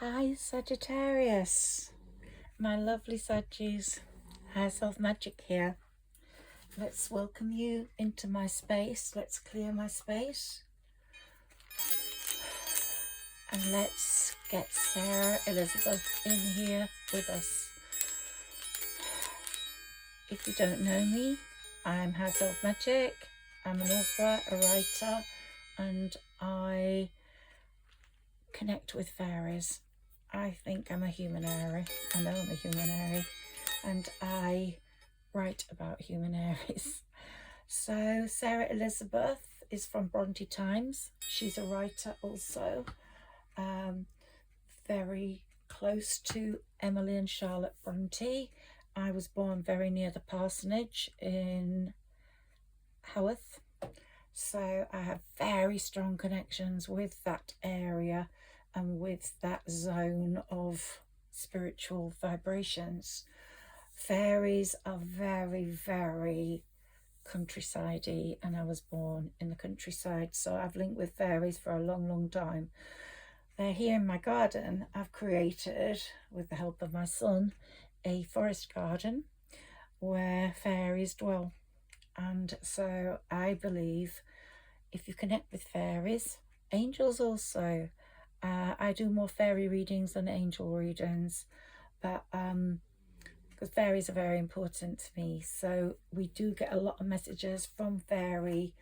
Hi Sagittarius, my lovely Saggis, Higherself Magic here. Let's welcome you into my space. Let's clear my space. And let's get Sarah Elizabeth in here with us. If you don't know me, I'm Higherself Magic. I'm an author, a writer, and I connect with fairies. I think I'm a humanary. I know I'm a humanary, and I write about humanaries. So Sarah Elizabeth is from Bronte Times. She's a writer also, very close to Emily and Charlotte Bronte. I was born very near the parsonage in Haworth, so I have very strong connections with that area and with that zone of spiritual vibrations. Fairies are very, very countryside-y, and I was born in the countryside, so I've linked with fairies for a long, long time. They're here in my garden. I've created, with the help of my son, a forest garden where fairies dwell. And so I believe if you connect with fairies, angels also, I do more fairy readings than angel readings, but because fairies are very important to me. So we do get a lot of messages from fairy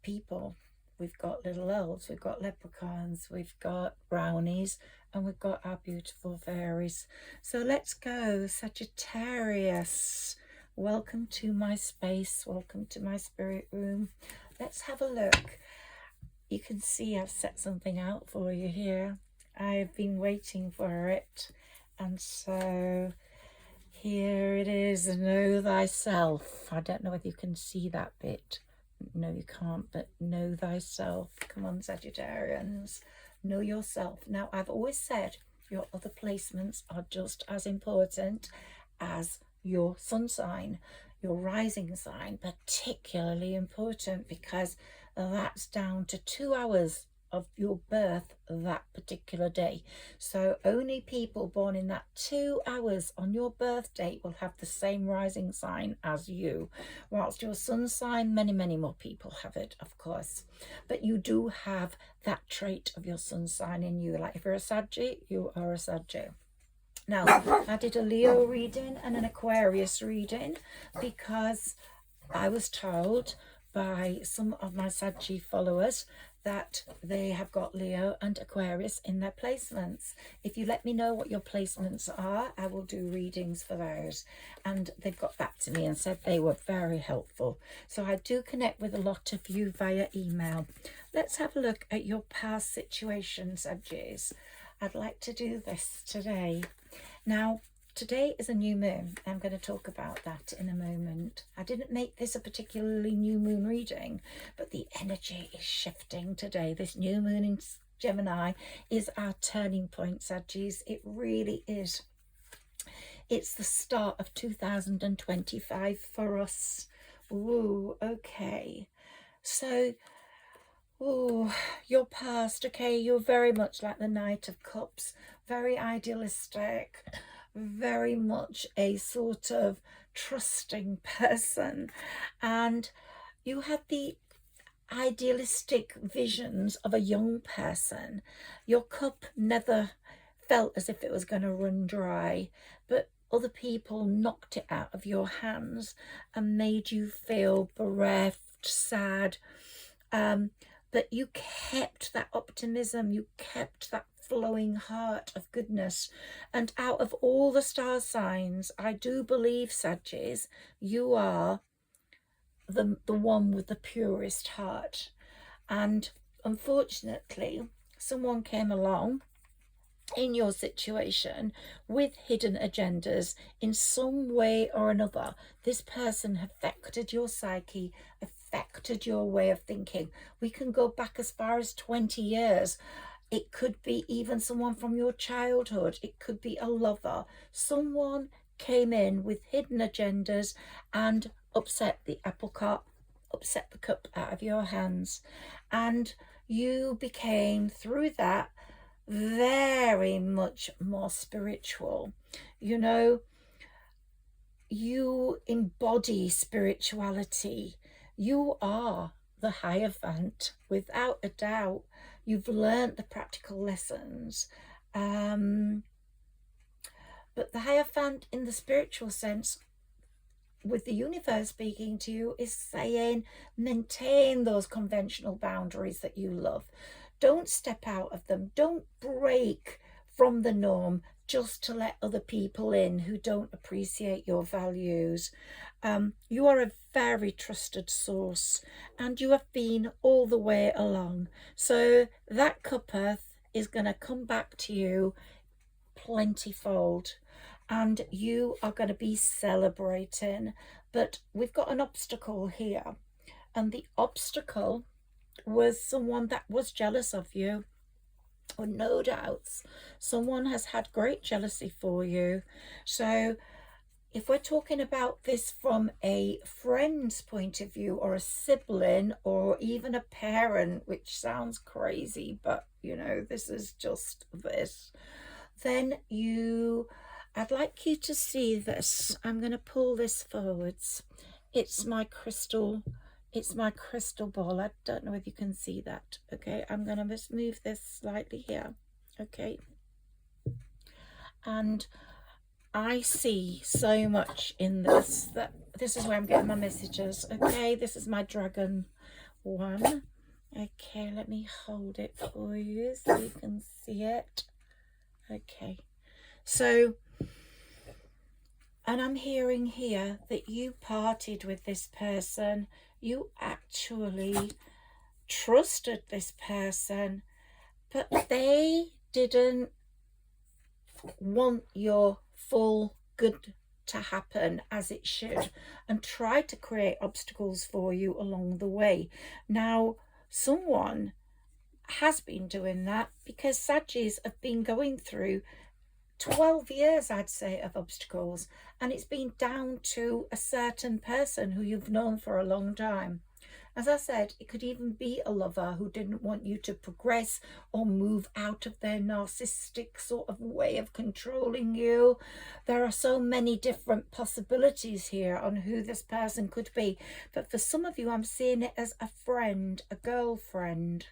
people. We've got little elves, we've got leprechauns, we've got brownies, and we've got our beautiful fairies. So let's go, Sagittarius. Welcome to my space. Welcome to my spirit room. Let's have a look. You can see I've set something out for you here. I've been waiting for it. And so here it is, know thyself. I don't know whether you can see that bit. No, you can't, but know thyself. Come on, Sagittarians, know yourself. Now, I've always said your other placements are just as important as your sun sign, your rising sign, particularly important because that's down to 2 hours of your birth that particular day. So only people born in that 2 hours on your birth date will have the same rising sign as you, whilst your sun sign, many more people have it, of course, but you do have that trait of your sun sign in you. Like if you're a Saggi, you are a Saggi. Now, I did a Leo reading and an Aquarius reading because I was told by some of my Saggi followers that they have got Leo and Aquarius in their placements. If you let me know what your placements are, I will do readings for those. And they've got back to me and said they were very helpful. So I do connect with a lot of you via email. Let's have a look at your past situations, Saggis. I'd like to do this today. Now, today is a new moon. I'm going to talk about that in a moment. I didn't make this a particularly new moon reading, but the energy is shifting today. This new moon in Gemini is our turning point, Saggis. It really is. It's the start of 2025 for us. Ooh, okay. So, your past, okay, you're very much like the Knight of Cups, very idealistic, very much a sort of trusting person, and you had the idealistic visions of a young person. Your cup never felt as if it was going to run dry, but other people knocked it out of your hands and made you feel bereft, sad, but you kept that optimism, you kept that flowing heart of goodness. And out of all the star signs, I do believe, Saggis, you are the one with the purest heart. And unfortunately, someone came along in your situation with hidden agendas in some way or another. This person affected your psyche, affected your way of thinking. We can go back as far as 20 years. It could be even someone from your childhood. It could be a lover. Someone came in with hidden agendas and upset the apple cart, upset the cup out of your hands. And you became, through that, very much more spiritual. You know, you embody spirituality. You are the Hierophant, without a doubt. You've learnt the practical lessons. But the Hierophant, in the spiritual sense, with the universe speaking to you, is saying maintain those conventional boundaries that you love. Don't step out of them. Don't break from the norm just to let other people in who don't appreciate your values. You are a very trusted source, and you have been all the way along. So that cuppa is going to come back to you plentyfold, and you are going to be celebrating. But we've got an obstacle here, and the obstacle was someone that was jealous of you. Or no doubts, someone has had great jealousy for you. So if we're talking about this from a friend's point of view, or a sibling, or even a parent, which sounds crazy, but you know, this is just this, then I'd like you to see this. I'm going to pull this forwards. It's my crystal ball. I don't know if you can see that. Okay, I'm going to just move this slightly here. Okay, and I see so much in this, that this is where I'm getting my messages. Okay, this is my dragon one. Okay, let me hold it for you so you can see it. Okay, so, and I'm hearing here that you parted with this person. You actually trusted this person, but they didn't want your full good to happen as it should, and tried to create obstacles for you along the way. Now, someone has been doing that, because Saggis have been going through 12 years, I'd say, of obstacles, and it's been down to a certain person who you've known for a long time. As I said, it could even be a lover who didn't want you to progress or move out of their narcissistic sort of way of controlling you. There are so many different possibilities here on who this person could be. But for some of you, I'm seeing it as a friend, a girlfriend.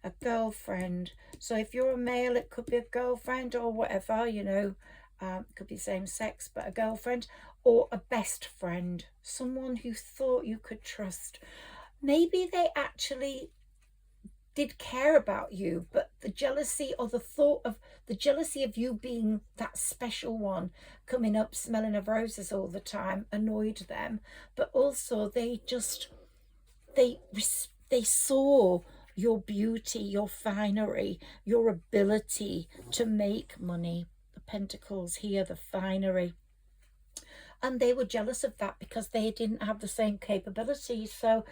A girlfriend. So if you're a male, it could be a girlfriend or whatever, you know, it could be same sex, but a girlfriend, or a best friend, someone who thought you could trust. Maybe they actually did care about you, but the jealousy, or the thought of the jealousy of you being that special one, coming up smelling of roses all the time, annoyed them. But also they saw your beauty, your finery, your ability to make money. The pentacles here, the finery. And they were jealous of that because they didn't have the same capabilities. So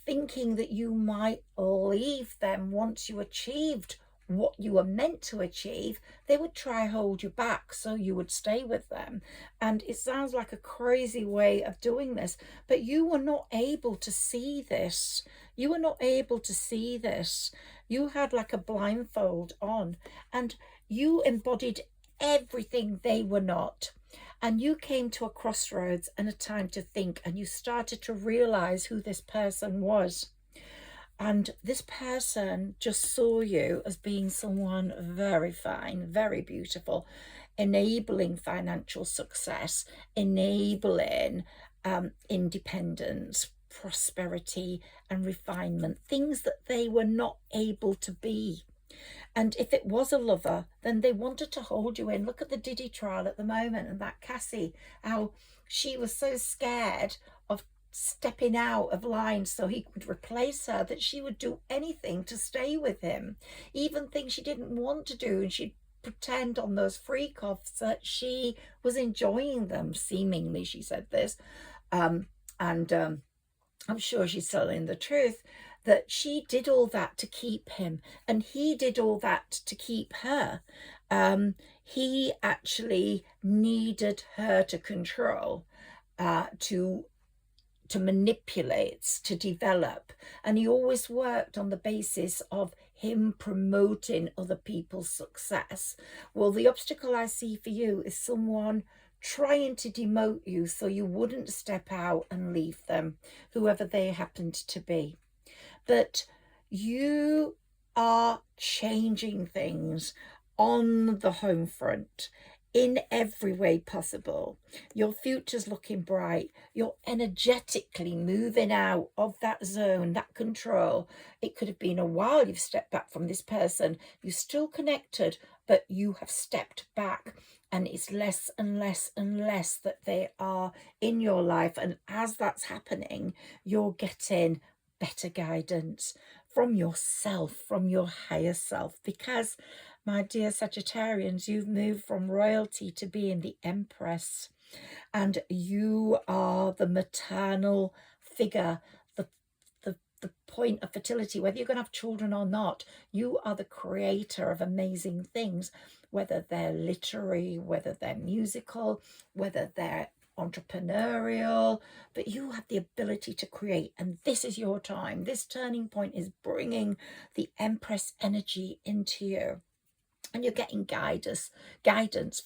thinking that you might leave them once you achieved what you were meant to achieve, they would try hold you back so you would stay with them. And it sounds like a crazy way of doing this, but you were not able to see this. You were not able to see this. You had like a blindfold on, and you embodied everything they were not. And you came to a crossroads and a time to think, and you started to realize who this person was. And this person just saw you as being someone very fine, very beautiful, enabling financial success, enabling independence, prosperity, and refinement, things that they were not able to be. And if it was a lover, then they wanted to hold you in. Look at the Diddy trial at the moment, and that Cassie, how she was so scared of stepping out of line so he could replace her, that she would do anything to stay with him, even things she didn't want to do, and she'd pretend on those freak offs that she was enjoying them. Seemingly, she said this, and I'm sure she's telling the truth, that she did all that to keep him, and he did all that to keep her. He actually needed her to control, to manipulate, to develop, and he always worked on the basis of him promoting other people's success. Well, the obstacle I see for you is someone trying to demote you so you wouldn't step out and leave them, whoever they happened to be. But you are changing things on the home front in every way possible. Your future's looking bright. You're energetically moving out of that zone, that control. It could have been a while you've stepped back from this person. You're still connected, but you have stepped back, and it's less and less and less that they are in your life. And as that's happening, you're getting better guidance from yourself, from your higher self, because, my dear Sagittarians, you've moved from royalty to being the Empress, and you are the maternal figure, the point of fertility. Whether you're going to have children or not, you are the creator of amazing things, whether they're literary, whether they're musical, whether they're entrepreneurial, but you have the ability to create, and this is your time. This turning point is bringing the Empress energy into you, and you're getting guidance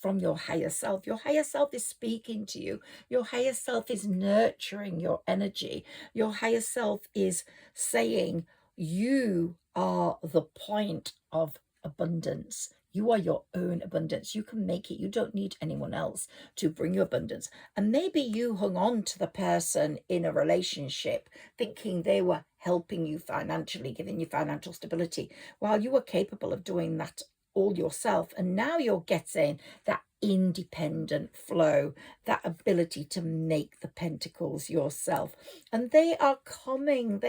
from your higher self. Your higher self is speaking to you. Your higher self is nurturing your energy. Your higher self is saying you are the point of abundance. You are your own abundance. You can make it. You don't need anyone else to bring you abundance. And maybe you hung on to the person in a relationship thinking they were helping you financially, giving you financial stability, while you were capable of doing that all yourself. And now you're getting that independent flow, that ability to make the pentacles yourself. And they are coming,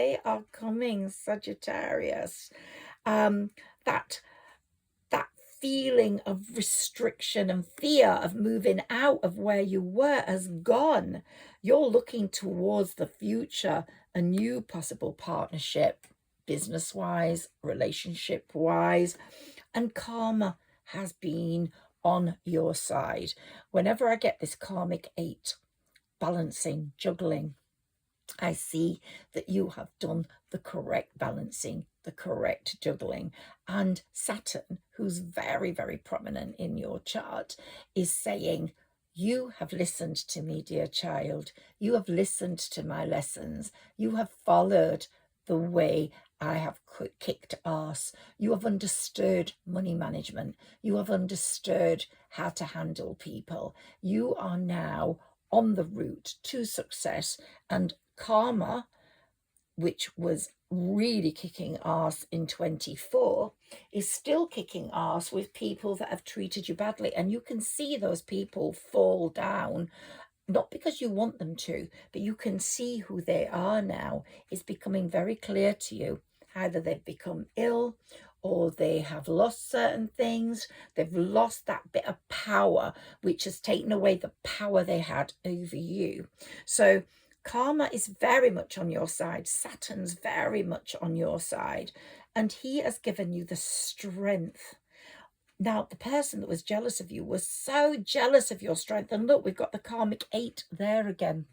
Sagittarius. That feeling of restriction and fear of moving out of where you were has gone. You're looking towards the future, a new possible partnership, business-wise, relationship-wise, and karma has been on your side. Whenever I get this karmic 8, balancing, juggling, I see that you have done the correct balancing, the correct juggling. And Saturn, who's very, very prominent in your chart, is saying, you have listened to me, dear child. You have listened to my lessons. You have followed the way I have kicked ass. You have understood money management. You have understood how to handle people. You are now on the route to success, and karma, which was really kicking ass in 24, is still kicking ass with people that have treated you badly. And you can see those people fall down, not because you want them to, but you can see who they are now. It's becoming very clear to you. Either they've become ill, or they have lost certain things. They've lost that bit of power, which has taken away the power they had over you. So karma is very much on your side. Saturn's very much on your side. And he has given you the strength. Now, the person that was jealous of you was so jealous of your strength. And look, we've got the karmic 8 there again.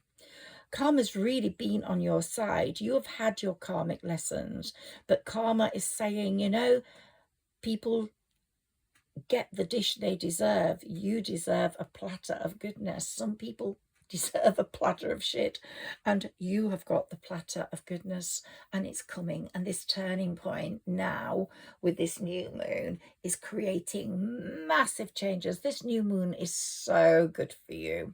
Karma's really been on your side. You have had your karmic lessons, but karma is saying, you know, people get the dish they deserve. You deserve a platter of goodness. Some people deserve a platter of shit, and you have got the platter of goodness, and it's coming. And this turning point now with this new moon is creating massive changes. This new moon is so good for you.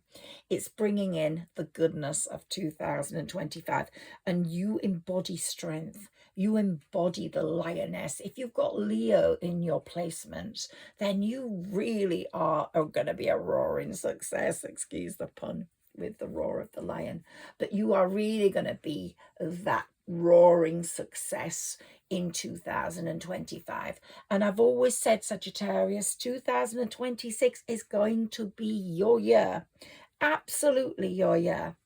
It's bringing in the goodness of 2025, and you embody strength. You embody the lioness. If you've got Leo in your placements, then you really are going to be a roaring success, excuse the pun, with the roar of the lion. But you are really going to be that roaring success in 2025. And I've always said, Sagittarius, 2026 is going to be your year. Absolutely your year.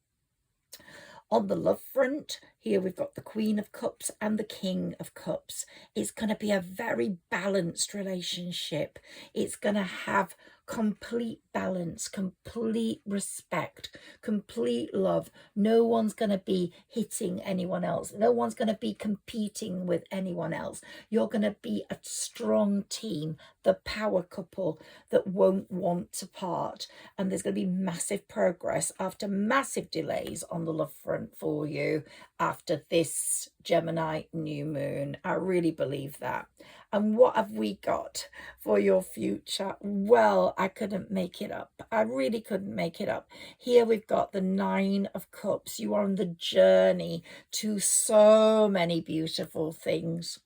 On the love front, Here we've got the Queen of Cups and the King of Cups. It's going to be a very balanced relationship. It's going to have complete balance, complete respect, complete love. No one's going to be hitting anyone else. No one's going to be competing with anyone else. You're going to be a strong team, the power couple that won't want to part. And there's going to be massive progress after massive delays on the love front for you after this Gemini new moon. I really believe that. And what have we got for your future? Well, I couldn't make it up. I really couldn't make it up. Here we've got the Nine of Cups. You are on the journey to so many beautiful things.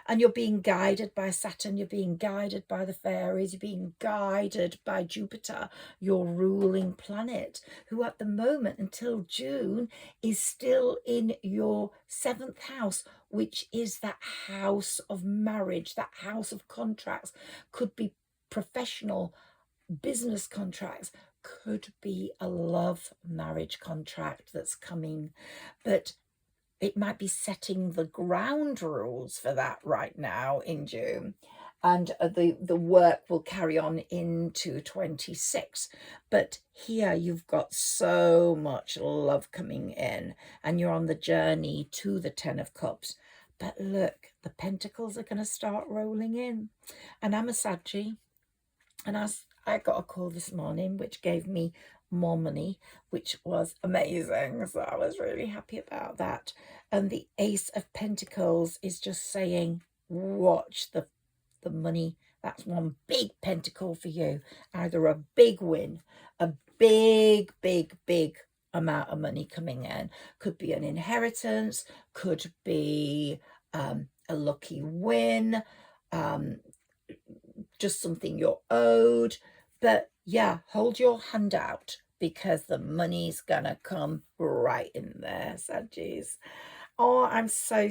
And you're being guided by Saturn, you're being guided by the fairies, you're being guided by Jupiter, your ruling planet, who at the moment until June is still in your 7th house, which is that house of marriage, that house of contracts. Could be professional business contracts, could be a love marriage contract that's coming, but it might be setting the ground rules for that right now in June. And the work will carry on into 26. But here you've got so much love coming in, and you're on the journey to the 10 of Cups. But look, the pentacles are going to start rolling in. And I'm a Saggi, and I got a call this morning which gave me more money, which was amazing. So I was really happy about that. And the Ace of Pentacles is just saying, watch the money. That's one big pentacle for you. Either a big win, a big amount of money coming in. Could be an inheritance, could be a lucky win, just something you're owed. But yeah, hold your hand out because the money's gonna come right in there, Saggies. Oh, I'm so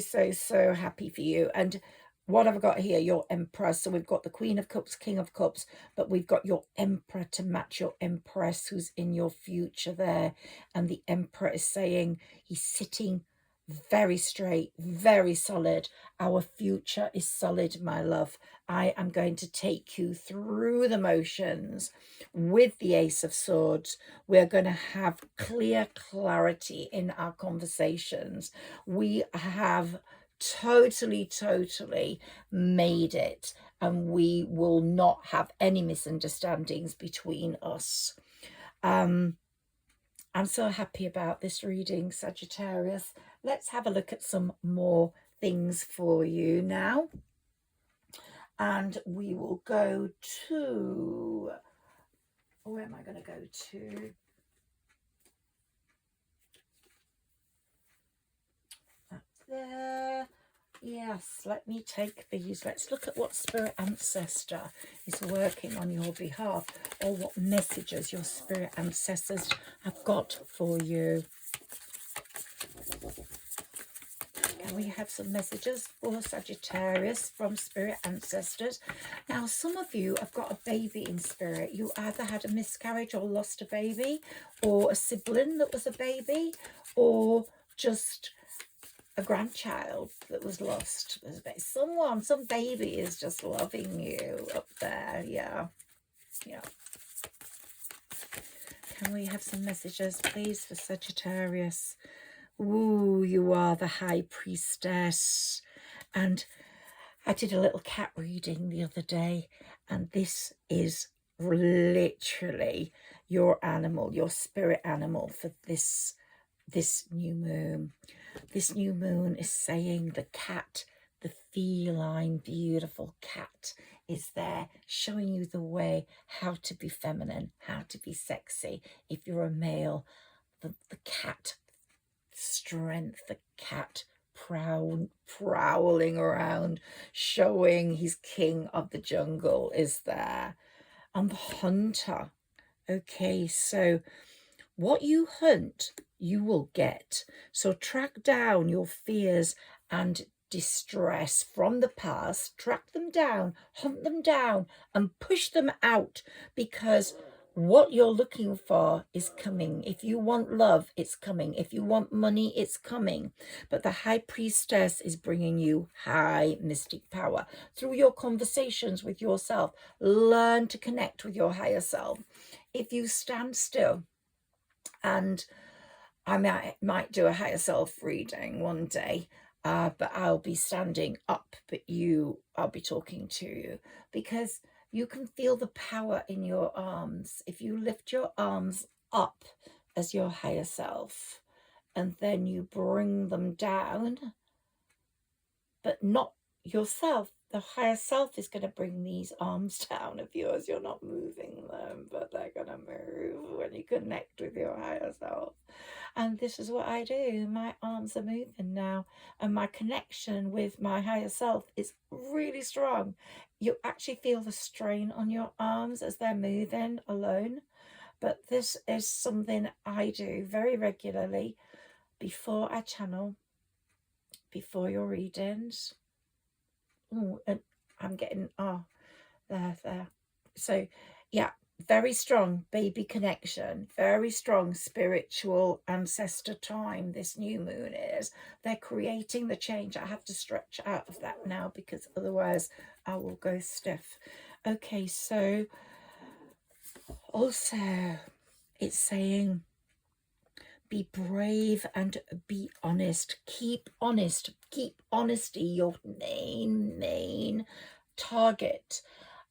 happy for you. And what have I got here? Your Empress. So we've got the Queen of Cups, King of Cups, but we've got your Emperor to match your Empress who's in your future there. And the Emperor is saying he's sitting very straight, very solid. Our future is solid, my love. I am going to take you through the motions with the Ace of Swords. We're going to have clear clarity in our conversations. We have totally made it, and we will not have any misunderstandings between us. I'm so happy about this reading, Sagittarius. Let's have a look at some more things for you now. And we will go to, where am I going to go to? Up there. Yes, let me take these. Let's look at what Spirit Ancestor is working on your behalf, or what messages your Spirit Ancestors have got for you. Can we have some messages for Sagittarius from Spirit Ancestors? Now, some of you have got a baby in spirit. You either had a miscarriage or lost a baby, or a sibling that was a baby, or just a grandchild that was lost. Some baby is just loving you up there. Yeah. Can we have some messages, please, for Sagittarius? Ooh, you are the High Priestess. And I did a little cat reading the other day, and this is literally your animal, your spirit animal for this new moon. This new moon is saying the cat, the feline, beautiful cat is there, showing you the way how to be feminine, how to be sexy. If you're a male, the cat strength, the cat prowling around, showing he's king of the jungle is there. And the hunter. Okay, so what you hunt, you will get. So track down your fears and distress from the past, track them down, hunt them down, and push them out, because what you're looking for is coming. If you want love, it's coming. If you want money, it's coming. But the High Priestess is bringing you high mystic power. Through your conversations with yourself, learn to connect with your higher self. If you stand still, and I might do a higher self reading one day, but I'll be standing up, but I'll be talking to you, because you can feel the power in your arms. If you lift your arms up as your higher self, and then you bring them down, but not yourself. The higher self is going to bring these arms down of yours. You're not moving them, but they're going to move when you connect with your higher self. And this is what I do. My arms are moving now, and my connection with my higher self is really strong. You actually feel the strain on your arms as they're moving alone. But this is something I do very regularly before I channel, before your readings. Oh, and I'm getting, there. So, yeah, very strong baby connection, very strong spiritual ancestor time. This new moon is. They're creating the change. I have to stretch out of that now, because otherwise I will go stiff. Okay, so also it's saying, be brave and be honest. Keep honest. Keep honesty your main target,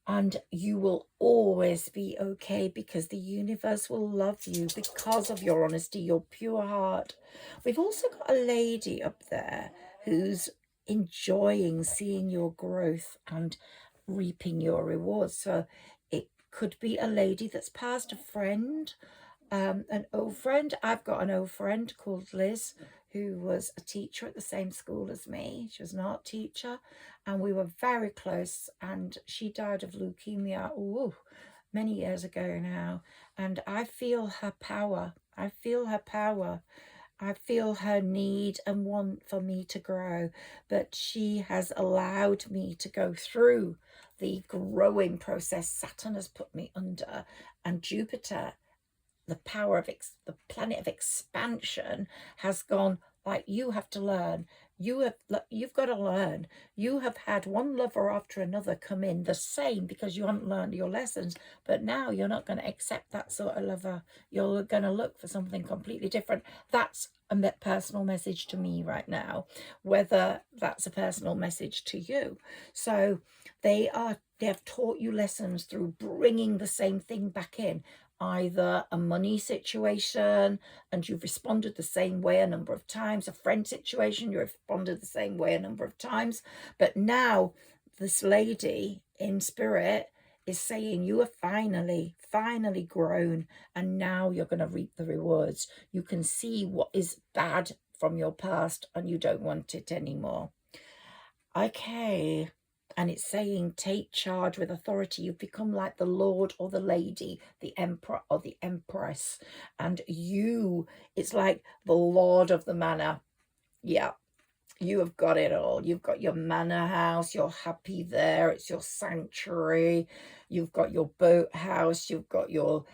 and you will always be okay, because the universe will love you because of your honesty, your pure heart. We've also got a lady up there who's enjoying seeing your growth and reaping your rewards. So it could be a lady that's passed, a friend, an old friend. I've got an old friend called Liz, who was a teacher at the same school as me. She was an art teacher, and we were very close, and she died of leukemia many years ago now. And I feel her power. I feel her power. I feel her need and want for me to grow, but she has allowed me to go through the growing process Saturn has put me under, and Jupiter, the power of the planet of expansion, has gone, like, you have to learn. You've got to learn. You have had one lover after another come in the same, because you haven't learned your lessons. But now you're not going to accept that sort of lover. You're going to look for something completely different. That's a personal message to me right now, whether that's a personal message to you. So they have taught you lessons through bringing the same thing back in, either a money situation and you've responded the same way a number of times, a friend situation, you responded the same way a number of times. But now this lady in spirit is saying you are finally grown, and now you're going to reap the rewards. You can see what is bad from your past and you don't want it anymore. Okay. And it's saying, take charge with authority. You've become like the Lord or the Lady, the Emperor or the Empress. And it's like the Lord of the Manor. Yeah, you have got it all. You've got your manor house. You're happy there. It's your sanctuary. You've got your boathouse. You've got your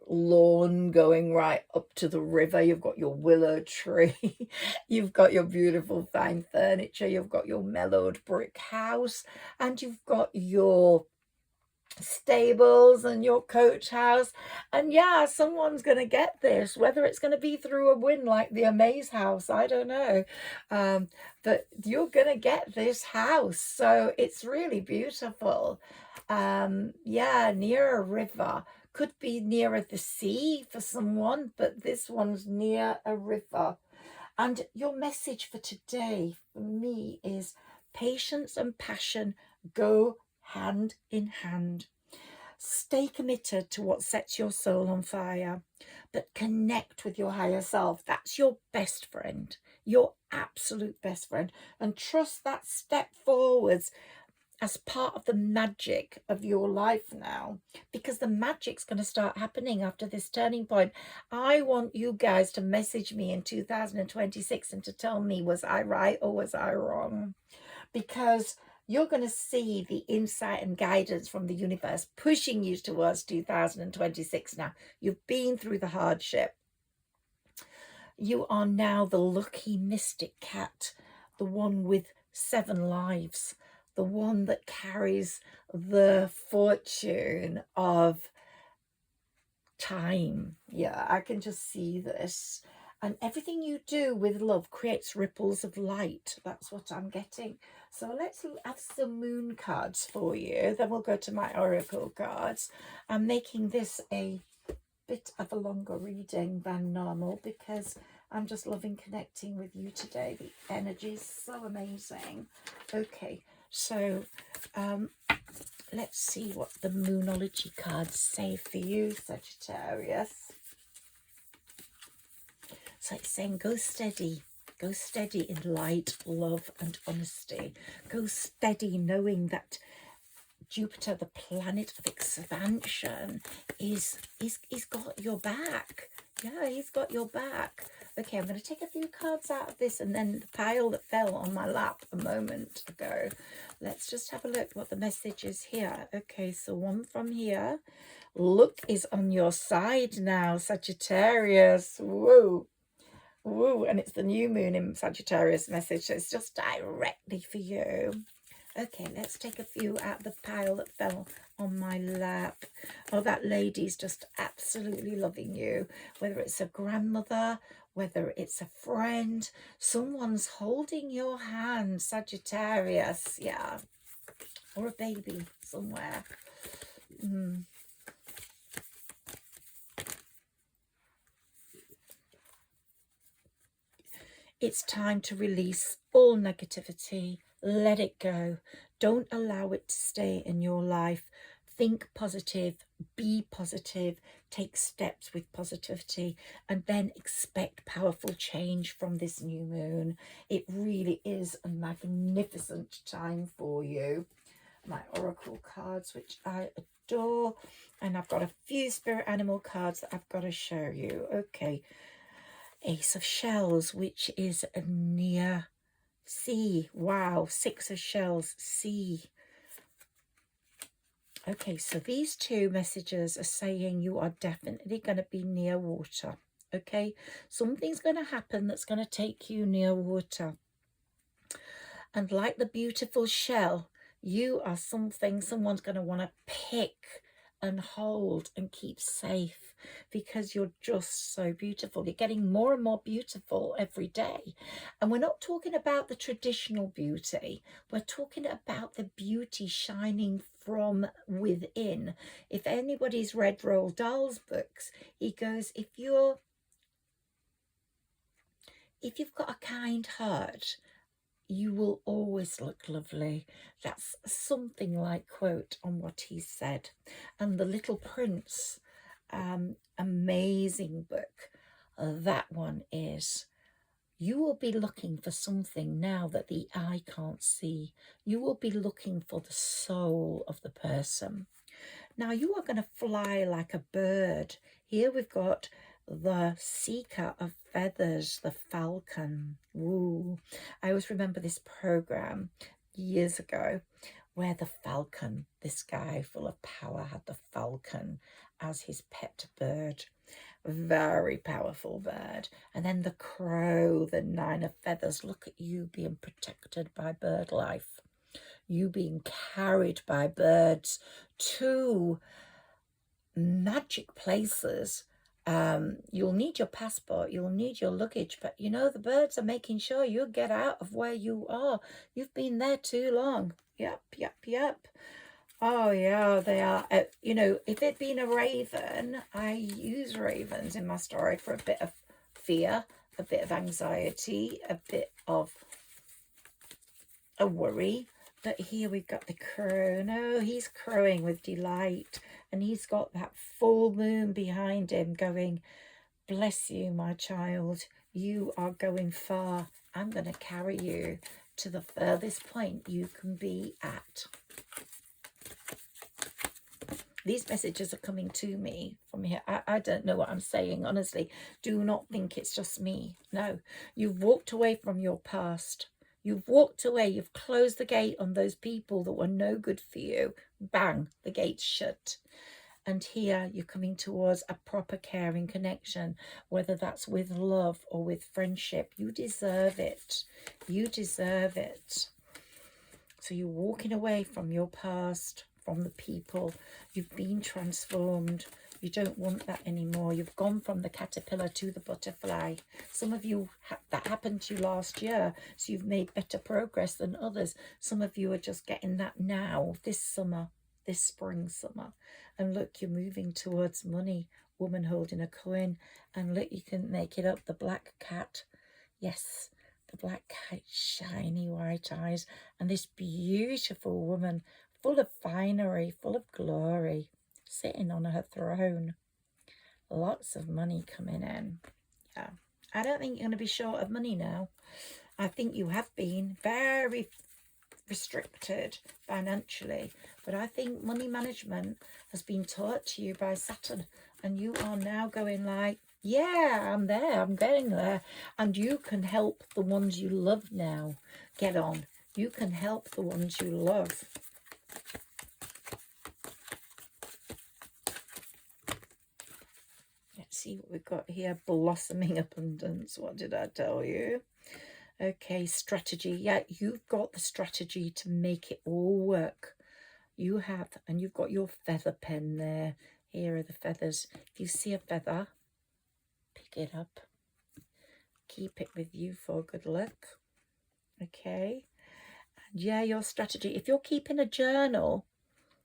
lawn going right up to the river. You've got your willow tree. You've got your beautiful fine furniture. You've got your mellowed brick house, and you've got your stables and your coach house. And yeah, someone's going to get this, whether it's going to be through a win like the Amaze house, I don't know, but you're going to get this house. So it's really beautiful. Yeah, near a river. Could be nearer the sea for someone, but this one's near a river. And your message for today for me is patience and passion go hand in hand. Stay committed to what sets your soul on fire, but connect with your higher self. That's your best friend, your absolute best friend. And trust that step forwards as part of the magic of your life now, because the magic's going to start happening after this turning point. I want you guys to message me in 2026 and to tell me, was I right or was I wrong? Because you're going to see the insight and guidance from the universe pushing you towards 2026 now. You've been through the hardship. You are now the lucky mystic cat, the one with 7 lives, the one that carries the fortune of time. Yeah, I can just see this. And everything you do with love creates ripples of light. That's what I'm getting. So let's have some moon cards for you. Then we'll go to my oracle cards. I'm making this a bit of a longer reading than normal because I'm just loving connecting with you today. The energy is so amazing. Okay, so let's see what the Moonology cards say for you, Sagittarius. So it's saying go steady in light, love and honesty. Go steady knowing that Jupiter, the planet of expansion, he's got your back. Yeah, he's got your back. Okay, I'm going to take a few cards out of this and then the pile that fell on my lap a moment ago. Let's just have a look what the message is here. Okay, so one from here. Luck is on your side now, Sagittarius. Woo. Woo, and it's the new moon in Sagittarius message, so it's just directly for you. Okay, let's take a few out of the pile that fell on my lap. Oh, that lady's just absolutely loving you. Whether it's a grandmother, whether it's a friend, someone's holding your hand, Sagittarius. Yeah, or a baby somewhere. It's time to release all negativity. Let it go. Don't allow it to stay in your life. Think positive, be positive, take steps with positivity, and then expect powerful change from this new moon. It really is a magnificent time for you. My oracle cards, which I adore, and I've got a few spirit animal cards that I've got to show you. Okay. Ace of Shells, which is a near sea. Wow, 6 of Shells, sea. Okay, so these two messages are saying you are definitely going to be near water. Okay, something's going to happen that's going to take you near water. And like the beautiful shell, you are something someone's going to want to pick and hold and keep safe because you're just so beautiful. You're getting more and more beautiful every day. And we're not talking about the traditional beauty. We're talking about the beauty shining from within. If anybody's read Roald Dahl's books, he goes, if you've got a kind heart, you will always look lovely. That's something like quote on what he said. And The Little Prince, amazing book. That one is. You will be looking for something now that the eye can't see. You will be looking for the soul of the person. Now you are going to fly like a bird. Here we've got the seeker of feathers, the falcon. Ooh, I always remember this program years ago where the falcon, this guy full of power, had the falcon as his pet bird. Very powerful bird. And then the crow, the 9 of feathers. Look at you being protected by bird life. You being carried by birds to magic places. You'll need your passport, you'll need your luggage, but you know the birds are making sure you get out of where you are. You've been there too long. Yep. Oh yeah, they are. You know, if it'd been a raven, I use ravens in my story for a bit of fear, a bit of anxiety, a bit of a worry. But here we've got the crow. No, he's crowing with delight. And he's got that full moon behind him going, bless you, my child. You are going far. I'm going to carry you to the furthest point you can be at. These messages are coming to me from here. I don't know what I'm saying, honestly. Do not think it's just me. No, you've walked away from your past. You've walked away. You've closed the gate on those people that were no good for you. Bang, the gate's shut. And here you're coming towards a proper caring connection, whether that's with love or with friendship. You deserve it. You deserve it. So you're walking away from your past, from the people. You've been transformed. You don't want that anymore. You've gone from the caterpillar to the butterfly. Some of you, that happened to you last year, so you've made better progress than others. Some of you are just getting that now, this summer, this spring, summer. And look, you're moving towards money. Woman holding a coin. And look, you can make it up, the black cat. Yes, the black cat, shiny white eyes. And this beautiful woman, full of finery, full of glory, sitting on her throne. Lots of money coming in. Yeah, I don't think you're going to be short of money now. I think you have been very restricted financially, but I think money management has been taught to you by Saturn, and you are now going like, yeah, I'm there, I'm getting there. And you can help the ones you love now get on. You can help the ones you love. Let's see what we've got here. Blossoming abundance. What did I tell you? Okay, strategy. Yeah, you've got the strategy to make it all work. You have, and you've got your feather pen there. Here are the feathers. If you see a feather, pick it up. Keep it with you for good luck. Okay. And yeah, your strategy. If you're keeping a journal,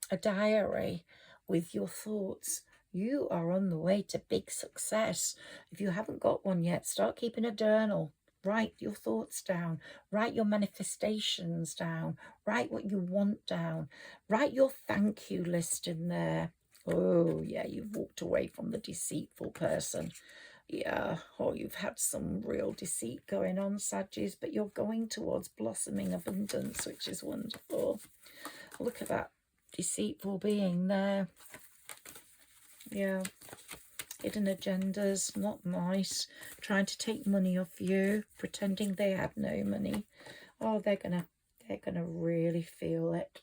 a diary with your thoughts, you are on the way to big success. If you haven't got one yet, start keeping a journal. Write your thoughts down. Write your manifestations down. Write what you want down. Write your thank you list in there. Oh, yeah, you've walked away from the deceitful person. Yeah, oh, you've had some real deceit going on, Saggis, but you're going towards blossoming abundance, which is wonderful. Look at that deceitful being there. Yeah. Hidden agendas, not nice. Trying to take money off you, pretending they have no money. Oh, they're gonna really feel it.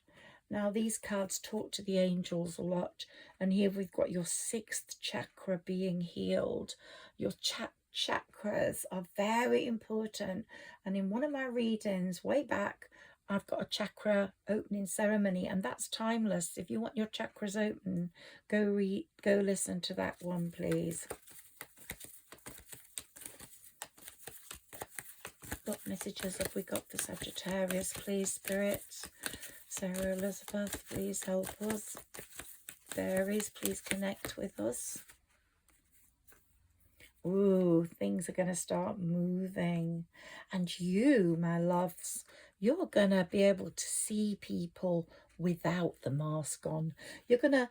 Now these cards talk to the angels a lot, and here we've got your 6th chakra being healed. Your chakras are very important, and in one of my readings way back, I've got a chakra opening ceremony, and that's timeless. If you want your chakras open, go listen to that one, please. What messages have we got for Sagittarius, please, spirits? Sarah Elizabeth, please help us. Fairies, please connect with us. Ooh, things are going to start moving. And you, my loves, you're going to be able to see people without the mask on. You're going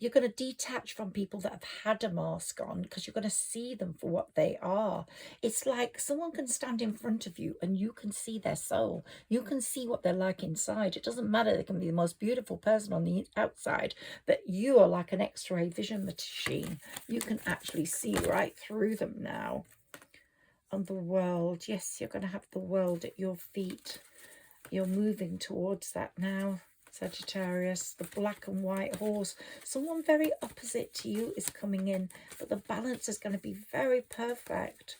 to detach from people that have had a mask on, because you're going to see them for what they are. It's like someone can stand in front of you and you can see their soul. You can see what they're like inside. It doesn't matter. They can be the most beautiful person on the outside, but you are like an X-ray vision machine. You can actually see right through them now. And the world, yes, you're going to have the world at your feet. You're moving towards that now, Sagittarius. The black and white horse. Someone very opposite to you is coming in, but the balance is going to be very perfect.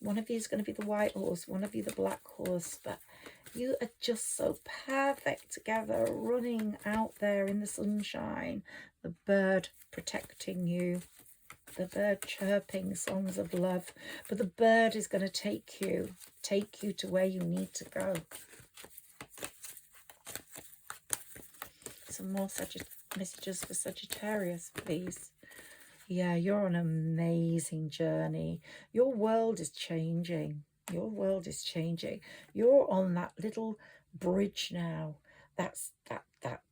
One of you is going to be the white horse, one of you the black horse, but you are just so perfect together, running out there in the sunshine. The bird protecting you. The bird chirping songs of love. But the bird is going to take you to where you need to go. Some more messages for Sagittarius, please. Yeah, you're on an amazing journey. Your world is changing. Your world is changing. You're on that little bridge now. That's that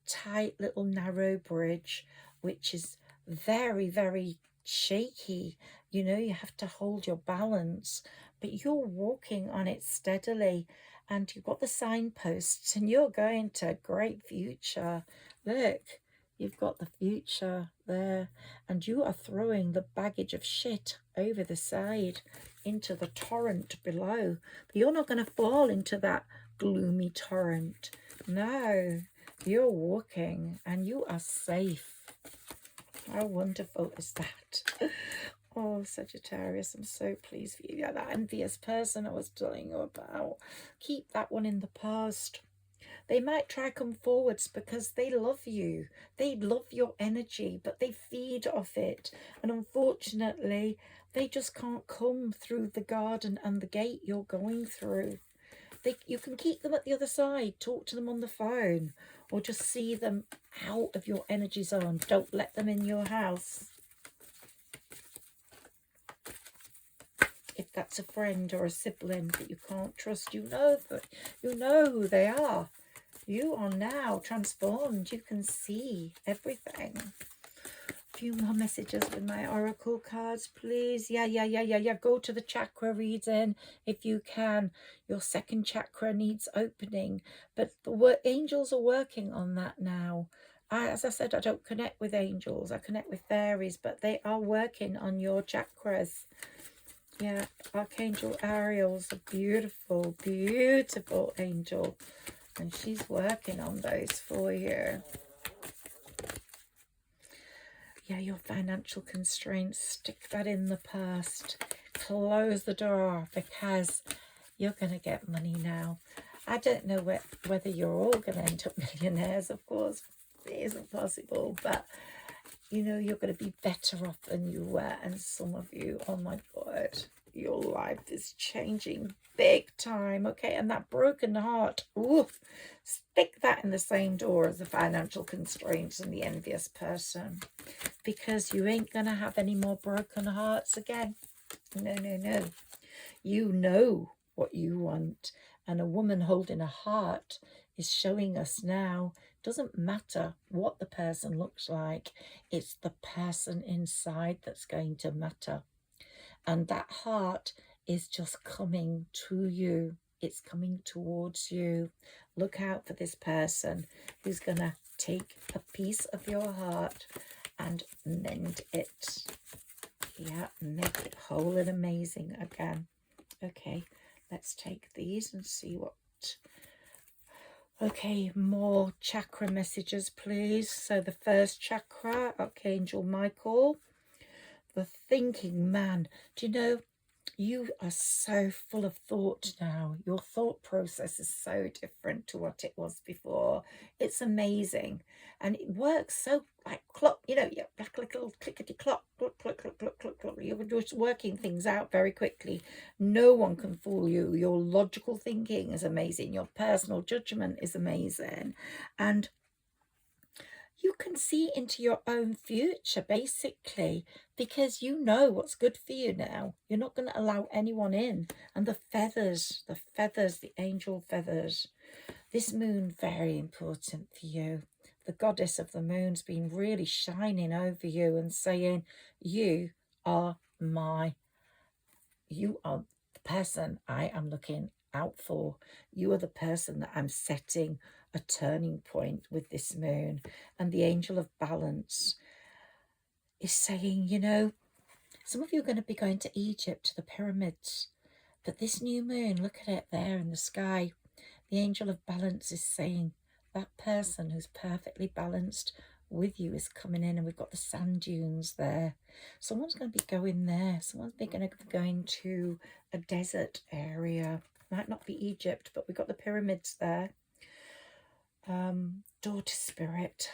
tight little narrow bridge, which is very, very shaky. You know, you have to hold your balance, but you're walking on it steadily, and you've got the signposts, and you're going to a great future. Look, you've got the future there, and you are throwing the baggage of shit over the side into the torrent below. But you're not going to fall into that gloomy torrent. No, you're walking and you are safe. How wonderful is that? Oh, Sagittarius, I'm so pleased for you. Yeah, that envious person I was telling you about, keep that one in the past. They might try come forwards because they love you. They love your energy, but they feed off it. And unfortunately, they just can't come through the garden and the gate you're going through. You can keep them at the other side, talk to them on the phone, or just see them out of your energy zone. Don't let them in your house. If that's a friend or a sibling that you can't trust, you know who they are. You are now transformed. You can see everything. A few more messages with my oracle cards, please. Yeah. Go to the chakra reading if you can. Your second chakra needs opening, but the angels are working on that now. As I said, I don't connect with angels. I connect with fairies, but they are working on your chakras. Yeah, Archangel Ariel's a beautiful, beautiful angel, and she's working on those for you. Yeah, your financial constraints, stick that in the past. Close the door, because you're going to get money now. I don't know whether you're all going to end up millionaires, of course. It isn't possible, but you know, you're going to be better off than you were. And some of you, oh my God, your life is changing big time, okay? And that broken heart, oof, stick that in the same door as the financial constraints and the envious person, because you ain't going to have any more broken hearts again. No. You know what you want. And a woman holding a heart is showing us now, doesn't matter what the person looks like, it's the person inside that's going to matter. And that heart is just coming to you. It's coming towards you. Look out for this person who's going to take a piece of your heart and mend it. Yeah, make it whole and amazing again. Okay, let's take these and see what... Okay, more chakra messages, please. So the first chakra, Archangel Michael, the thinking man. Do you know, you are so full of thought now. Your thought process is so different to what it was before. It's amazing. And it works so like clock, you know, like a little clickety clock, click. You're just working things out very quickly. No one can fool you. Your logical thinking is amazing. Your personal judgment is amazing. And you can see into your own future, basically, because you know what's good for you now. You're not going to allow anyone in. And the feathers, the angel feathers. This moon, very important for you. The goddess of the moon's been really shining over you and saying, you are the person I am looking out for. You are the person that I'm setting a turning point with this moon. And the angel of balance is saying, you know, some of you are going to be going to Egypt, to the pyramids, but this new moon, look at it there in the sky. The angel of balance is saying that person who's perfectly balanced with you is coming in, and we've got the sand dunes there. Someone's going to be going there. Someone's going to be going to a desert area. Might not be Egypt, but we've got the pyramids there. Daughter spirit.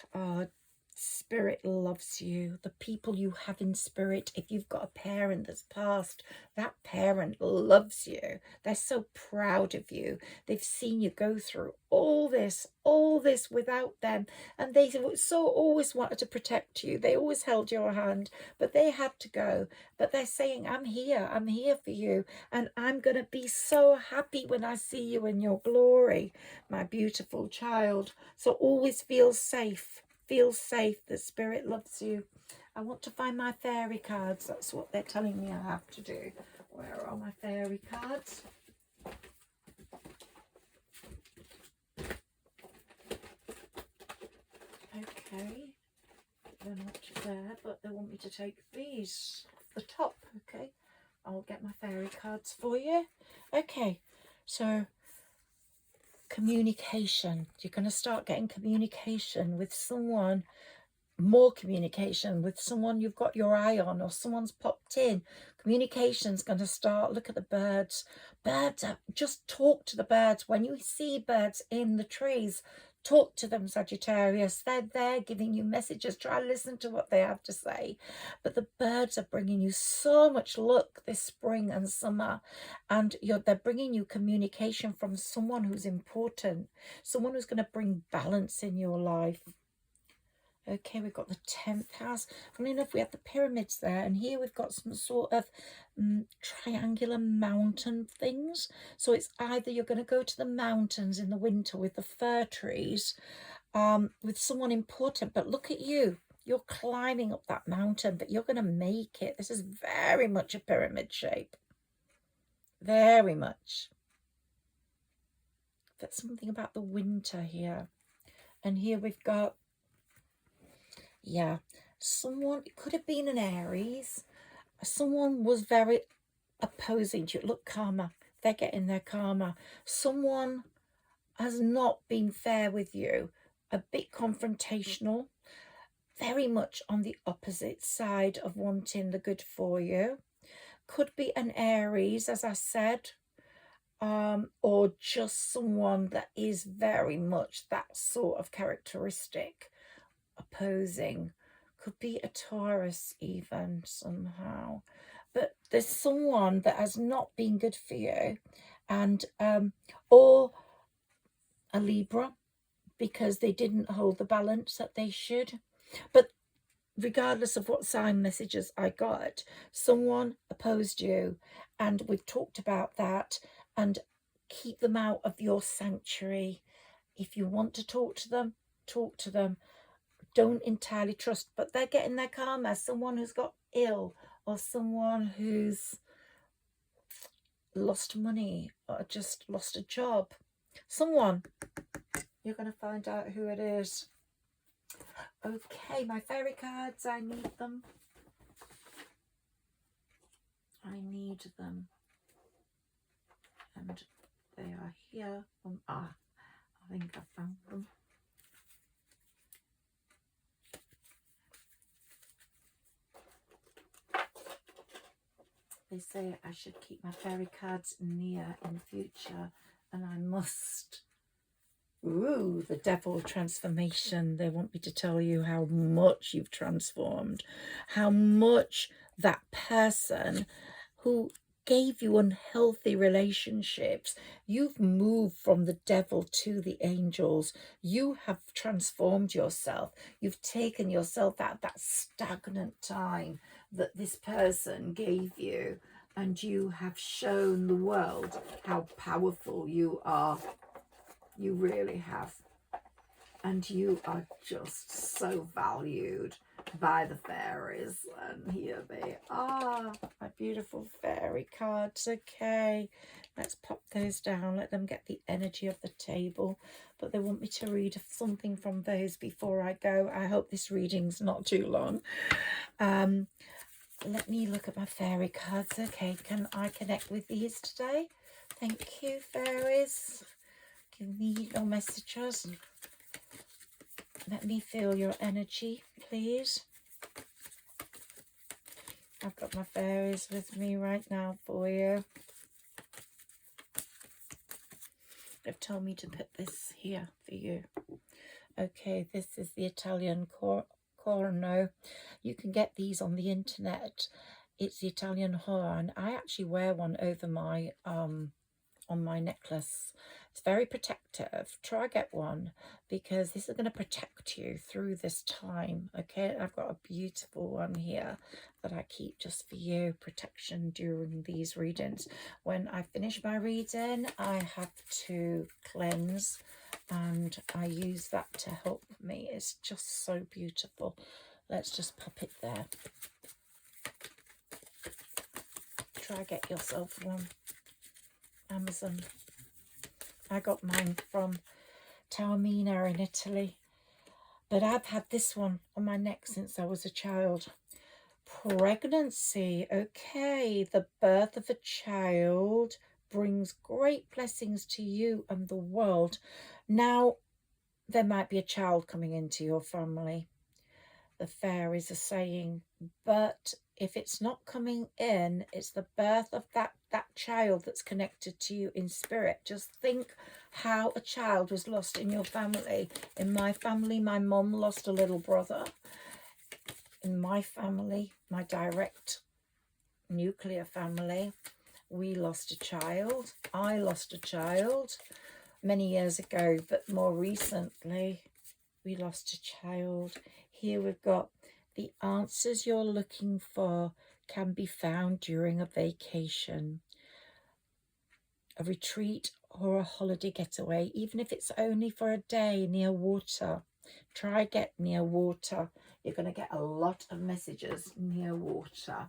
Spirit loves you. The people you have in spirit, if you've got a parent that's passed, that parent loves you. They're so proud of you. They've seen you go through all this without them, and they so always wanted to protect you. They always held your hand, but they had to go. But they're saying, I'm here for you, and I'm going to be so happy when I see you in your glory, my beautiful child. So always feel safe. Feel safe. The spirit loves you. I want to find my fairy cards. That's what they're telling me I have to do. Where are my fairy cards? Okay. They're not there, but they want me to take these off the top. Okay. I I'll get my fairy cards for you. Okay, so communication. You're going to start getting communication with someone, more communication with someone you've got your eye on, or someone's popped in. Communication's going to start. Look at the birds. Just talk to the birds. When you see birds in the trees, talk to them, Sagittarius. They're there giving you messages. Try to listen to what they have to say. But the birds are bringing you so much luck this spring and summer, and they're bringing you communication from someone who's important, someone who's going to bring balance in your life. Okay, we've got the 10th house. Funny enough, we have the pyramids there, and here we've got some sort of triangular mountain things. So it's either you're going to go to the mountains in the winter with the fir trees, with someone important, but look at you. You're climbing up that mountain, but you're going to make it. This is very much a pyramid shape. Very much. That's something about the winter here. And here we've got, yeah, someone, it could have been an Aries. Someone was very opposing to you. Look, karma. They're getting their karma. Someone has not been fair with you. A bit confrontational. Very much on the opposite side of wanting the good for you. Could be an Aries, as I said. Or just someone that is very much that sort of characteristic. Opposing. Could be a Taurus even somehow, but there's someone that has not been good for you, and or a Libra, because they didn't hold the balance that they should. But regardless of what sign messages I got, someone opposed you, and we've talked about that. And keep them out of your sanctuary. If you want to talk to them, talk to them. Don't entirely trust, but they're getting their karma. Someone who's got ill, or someone who's lost money, or just lost a job. Someone, you're going to find out who it is. Okay, my fairy cards, I need them. I need them. And they are here. I think I found them. They say I should keep my fairy cards near in future, and I must. Ooh, the devil transformation. They want me to tell you how much you've transformed, how much that person who gave you unhealthy relationships, you've moved from the devil to the angels. You have transformed yourself. You've taken yourself out of that stagnant time that this person gave you, and you have shown the world how powerful you are. You really have. And you are just so valued by the fairies. And here they are, my beautiful fairy cards. Okay, let's pop those down, let them get the energy of the table. But they want me to read something from those before I go. I hope this reading's not too long. Let me look at my fairy cards. Okay, can I connect with these today? Thank you, fairies. Give me your messages. Let me feel your energy, please. I've got my fairies with me right now for you. They've told me to put this here for you. Okay, this is the Italian corno. You can get these on the internet. It's the Italian horn. I actually wear one over my on my necklace. It's very protective. Try get one, because this is going to protect you through this time. Okay, I've got a beautiful one here that I keep just for you, protection during these readings. When I finish my reading, I have to cleanse, and I use that to help me. It's just so beautiful. Let's just pop it there. Try get yourself one. Amazon. I got mine from Taormina in Italy, but I've had this one on my neck since I was a child. Pregnancy. Okay, the birth of a child brings great blessings to you and the world. Now, there might be a child coming into your family. The fairies are saying, but if it's not coming in, it's the birth of that child that's connected to you in spirit. Just think how a child was lost in your family. In my family, my mum lost a little brother. In my family, my direct nuclear family, we lost a child. I lost a child many years ago, but more recently we lost a child. Here we've got the answers you're looking for can be found during a vacation, a retreat, or a holiday getaway, even if it's only for a day near water. Try get near water. You're going to get a lot of messages near water.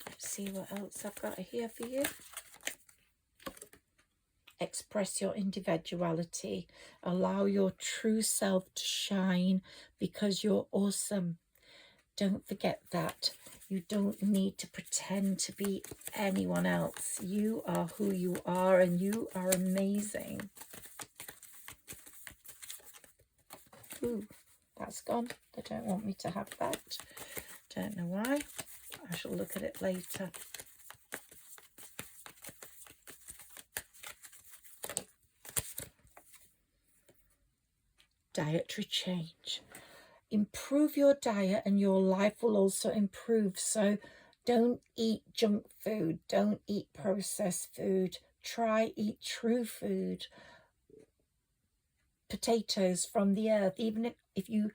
Let's see what else I've got here for you. Express your individuality. Allow your true self to shine because you're awesome. Don't forget that. You don't need to pretend to be anyone else. You are who you are, and you are amazing. Ooh, that's gone. They don't want me to have that. Don't know why. I shall look at it later. Dietary change. Improve your diet and your life will also improve. So don't eat junk food. Don't eat processed food. Try eat true food. Potatoes from the earth. Even if you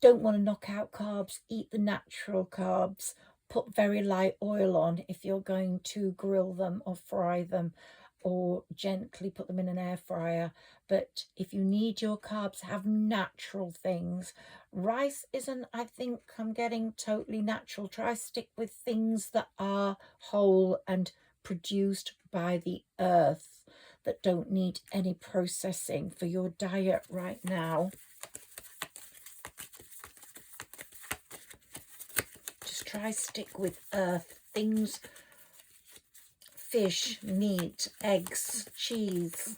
don't want to knock out carbs, eat the natural carbs. Put very light oil on if you're going to grill them or fry them, or gently put them in an air fryer. But if you need your carbs, have natural things. Rice isn't, I think I'm getting totally natural. Try stick with things that are whole and produced by the earth, that don't need any processing for your diet right now. Just try stick with earth things. Fish, meat, eggs, cheese.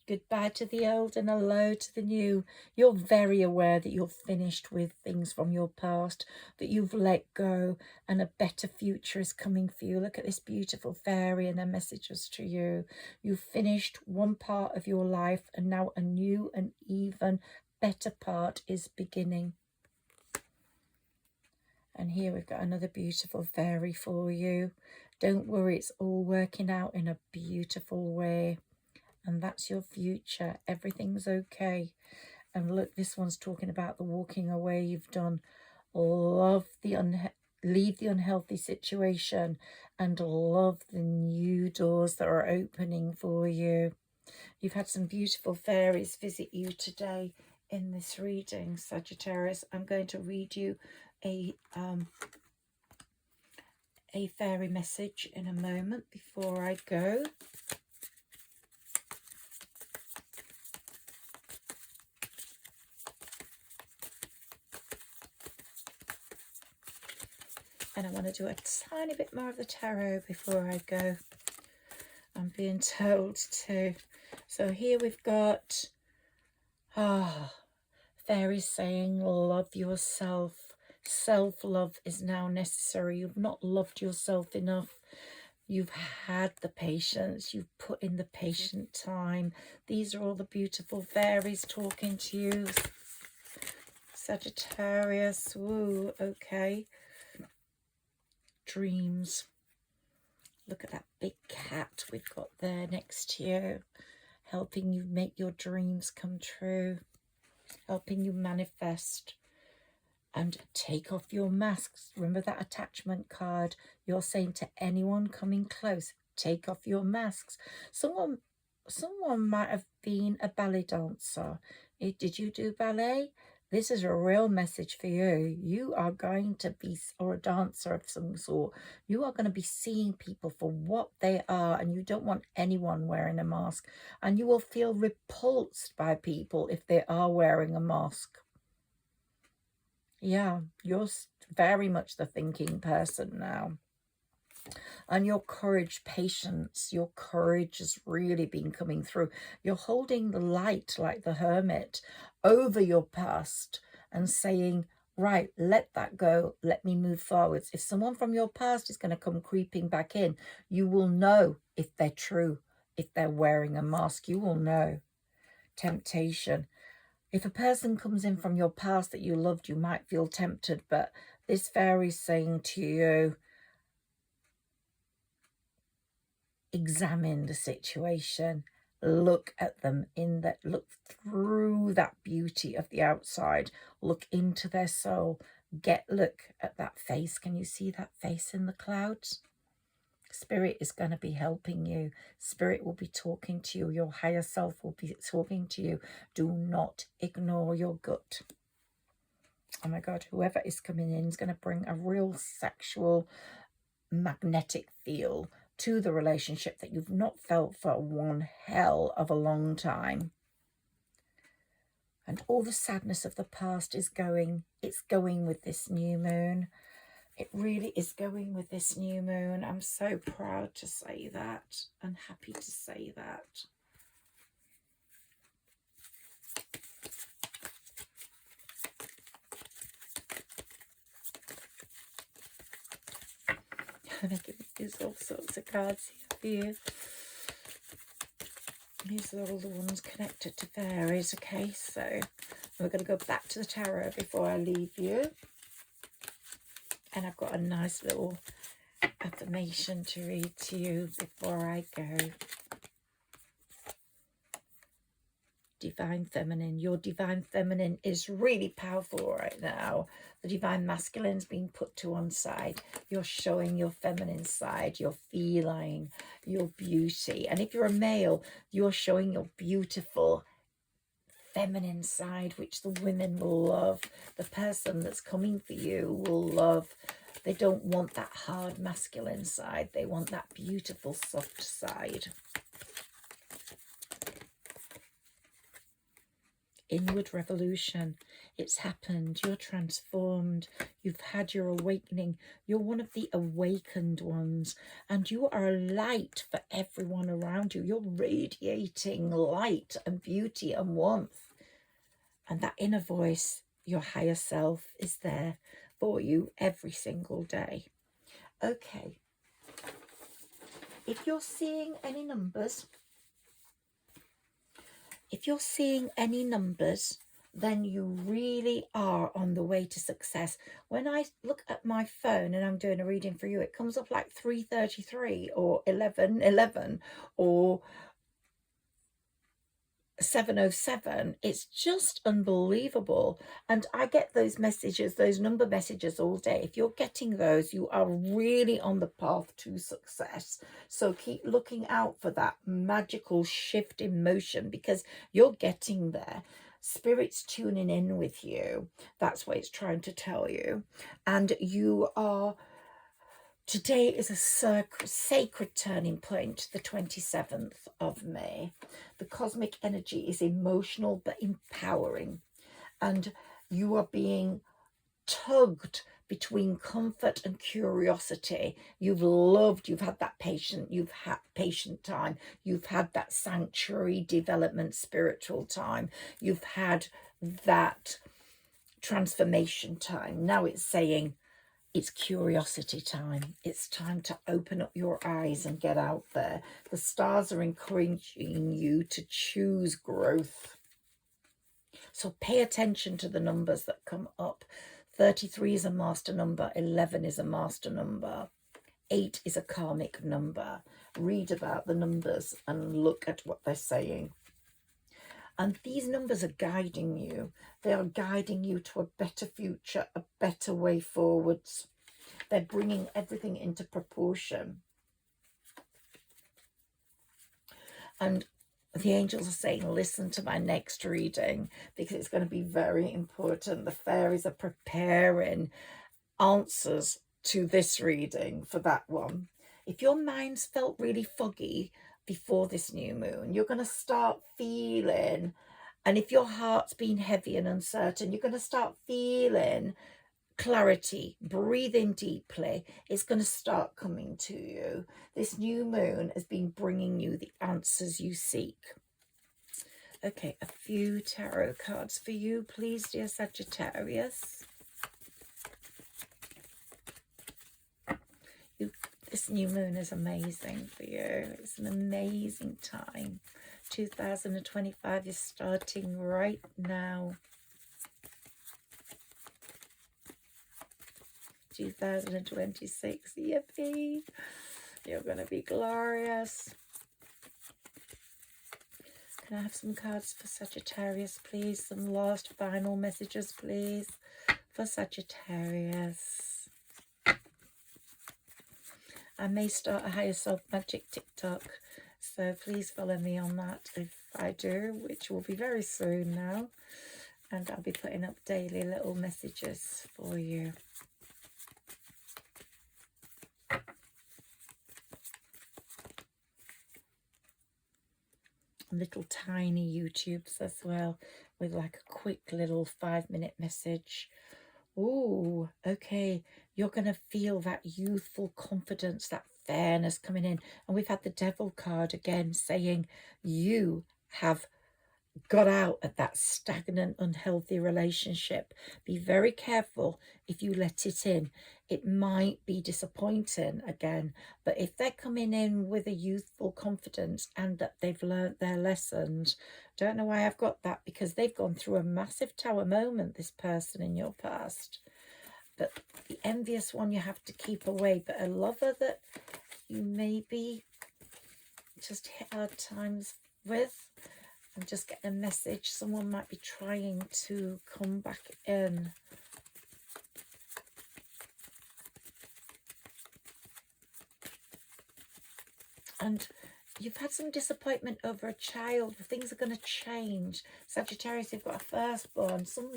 Goodbye to the old and hello to the new. You're very aware that you're finished with things from your past, that you've let go, and a better future is coming for you. Look at this beautiful fairy and her messages to you. You've finished one part of your life, and now a new and even better part is beginning. And here we've got another beautiful fairy for you. Don't worry, it's all working out in a beautiful way. And that's your future. Everything's okay. And look, this one's talking about the walking away you've done. Leave the unhealthy situation and love the new doors that are opening for you. You've had some beautiful fairies visit you today in this reading, Sagittarius. I'm going to read you a fairy message in a moment before I go. And I want to do a tiny bit more of the tarot before I go. I'm being told to. So here we've got fairies saying love yourself. Self-love is now necessary. You've not loved yourself enough. You've had the patience. You've put in the patient time. These are all the beautiful fairies talking to you. Sagittarius. Woo, okay. Dreams. Look at that big cat we've got there next to you, helping you make your dreams come true, helping you manifest. And take off your masks. Remember that attachment card. You're saying to anyone coming close, take off your masks. Someone might have been a ballet dancer. Did you do ballet? This is a real message for you. You are going to be, or a dancer of some sort, you are going to be seeing people for what they are, and you don't want anyone wearing a mask. And you will feel repulsed by people if they are wearing a mask. Yeah, you're very much the thinking person now. And your courage, patience, your courage has really been coming through. You're holding the light like the hermit over your past and saying, right, let that go, let me move forwards. If someone from your past is going to come creeping back in, you will know if they're true, if they're wearing a mask, you will know. Temptation. If a person comes in from your past that you loved, you might feel tempted, but this fairy's saying to you, examine the situation, look at them look through that beauty of the outside, look into their soul, look at that face. Can you see that face in the clouds? Spirit is going to be helping you. Spirit will be talking to you. Your higher self will be talking to you. Do not ignore your gut. Oh my God, whoever is coming in is going to bring a real sexual magnetic feel to the relationship that you've not felt for one hell of a long time. And all the sadness of the past is going, it's going with this new moon. It really is going with this new moon. I'm so proud to say that and happy to say that. I'm going to use all sorts of cards here for you. These are all the ones connected to fairies. Okay, so we're going to go back to the tarot before I leave you. And I've got a nice little affirmation to read to you before I go. Divine Feminine. Your Divine Feminine is really powerful right now. The Divine Masculine's being put to one side. You're showing your feminine side, your feline, your beauty. And if you're a male, you're showing your beautiful feminine side, which the women will love. The person that's coming for you will love. They don't want that hard masculine side. They want that beautiful soft side. Inward revolution. It's happened. You're transformed. You've had your awakening. You're one of the awakened ones, and you are a light for everyone around you. You're radiating light and beauty and warmth. And that inner voice, your higher self, is there for you every single day. Okay. If you're seeing any numbers, then you really are on the way to success. When I look at my phone and I'm doing a reading for you, it comes up like 333 or 1111 or 707. It's just unbelievable. And I get those messages, those number messages all day. If you're getting those, you are really on the path to success. So keep looking out for that magical shift in motion, because you're getting there. Spirit's tuning in with you. That's what it's trying to tell you. And you are... Today is a sacred turning point, the 27th of May. The cosmic energy is emotional but empowering. And you are being tugged between comfort and curiosity. You've had that you've had patient time. You've had that sanctuary development spiritual time. You've had that transformation time. Now it's saying, it's curiosity time. It's time to open up your eyes and get out there. The stars are encouraging you to choose growth. So pay attention to the numbers that come up. 33 is a master number. 11 is a master number. 8 is a karmic number. Read about the numbers and look at what they're saying. And these numbers are guiding you. They are guiding you to a better future, a better way forwards. They're bringing everything into proportion. And the angels are saying, listen to my next reading because it's going to be very important. The fairies are preparing answers to this reading for that one. If your mind's felt really foggy before this new moon, you're going to start feeling, and if your heart's been heavy and uncertain, you're going to start feeling clarity. Breathe in deeply. It's going to start coming to you. This new moon has been bringing you the answers you seek. Okay, a few tarot cards for you, please, dear Sagittarius. This new moon is amazing for you. It's an amazing time. 2025 is starting right now. 2026, yippee! You're going to be glorious. Can I have some cards for Sagittarius, please? Some last final messages, please, for Sagittarius. I may start a Higher Self Magic TikTok, so please follow me on that if I do, which will be very soon now. And I'll be putting up daily little messages for you. Little tiny YouTubes as well, with like a quick little 5-minute message. Ooh, okay, you're going to feel that youthful confidence, that fairness coming in. And we've had the Devil card again saying you have got out of that stagnant, unhealthy relationship. Be very careful if you let it in. It might be disappointing again, but if they're coming in with a youthful confidence and that they've learned their lessons, don't know why I've got that, because they've gone through a massive tower moment, this person in your past. But the envious one you have to keep away, but a lover that you maybe just hit hard times with. I'm just getting a message. Someone might be trying to come back in. And you've had some disappointment over a child. Things are going to change. Sagittarius, you've got a firstborn. Some,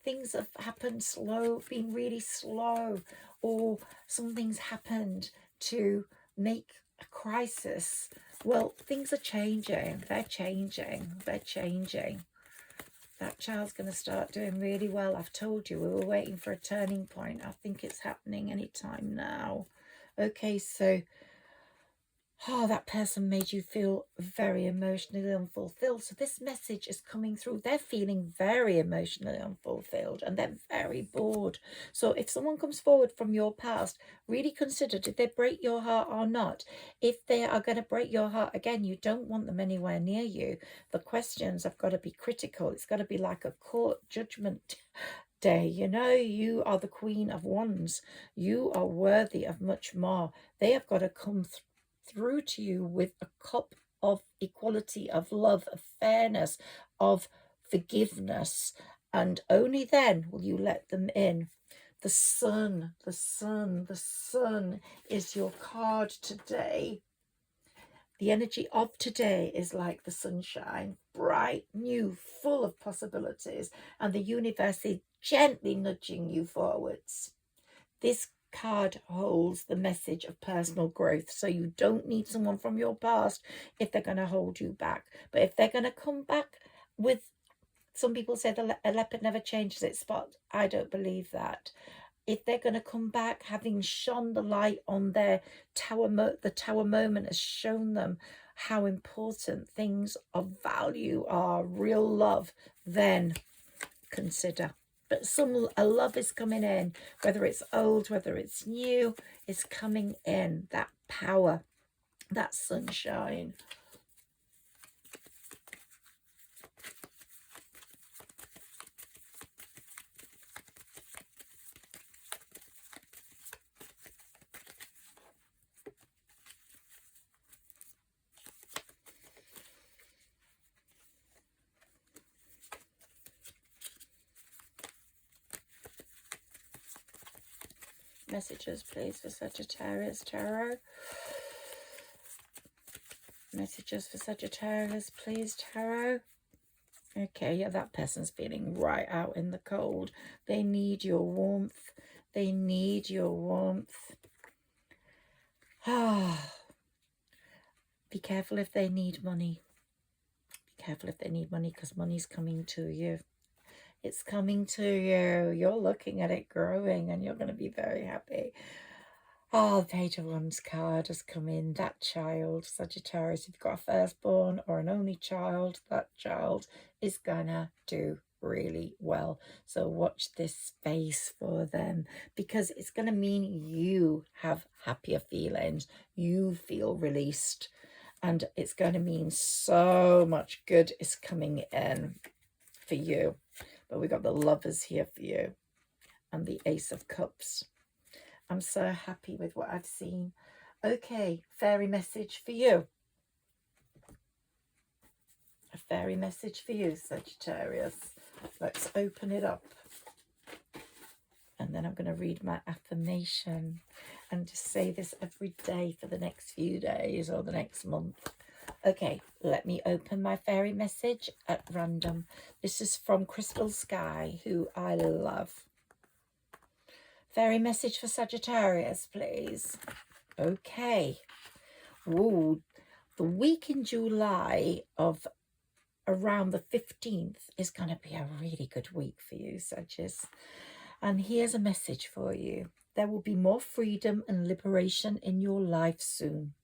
things have happened slow, been really slow. Or something's happened to make a crisis. Well, things are changing. They're changing. They're changing. That child's going to start doing really well. I've told you, we were waiting for a turning point. I think it's happening anytime now. Okay, so that person made you feel very emotionally unfulfilled. So this message is coming through. They're feeling very emotionally unfulfilled and they're very bored. So if someone comes forward from your past, really consider, did they break your heart or not? If they are going to break your heart again, you don't want them anywhere near you. The questions have got to be critical. It's got to be like a court judgment day. You are the Queen of Wands. You are worthy of much more. They have got to come through to you with a cup of equality, of love, of fairness, of forgiveness, and only then will you let them in. The sun, the sun, the sun is your card today. The energy of today is like the sunshine, bright, new, full of possibilities, and the universe is gently nudging you forwards. This card holds the message of personal growth, so you don't need someone from your past if they're going to hold you back. But if they're going to come back with, some people say a leopard never changes its spot. I don't believe that. If they're going to come back having shone the light on their the tower moment has shown them how important things of value are, real love, then consider. But a love is coming in, whether it's old, whether it's new, it's coming in. That power, that sunshine. Messages, please, for Sagittarius Tarot. Messages for Sagittarius, please, Tarot. Okay, yeah, that person's feeling right out in the cold. They need your warmth. They need your warmth. Ah, be careful if they need money. Be careful if they need money, because money's coming to you. It's coming to you. You're looking at it growing and you're going to be very happy. Oh, the Page of Wands card has come in. That child, Sagittarius, if you've got a firstborn or an only child, that child is gonna do really well. So watch this space for them, because it's going to mean you have happier feelings. You feel released, and it's going to mean so much good is coming in for you. But we've got the Lovers here for you and the Ace of Cups. I'm so happy with what I've seen. Okay, fairy message for you. A fairy message for you, Sagittarius. Let's open it up. And then I'm going to read my affirmation and just say this every day for the next few days or the next month. Okay, let me open my fairy message at random. This is from Crystal Sky, who I love. Fairy message for Sagittarius, please. Okay. Ooh, the week in July of around the 15th is going to be a really good week for you, Sagittarius. And here's a message for you. There will be more freedom and liberation in your life soon.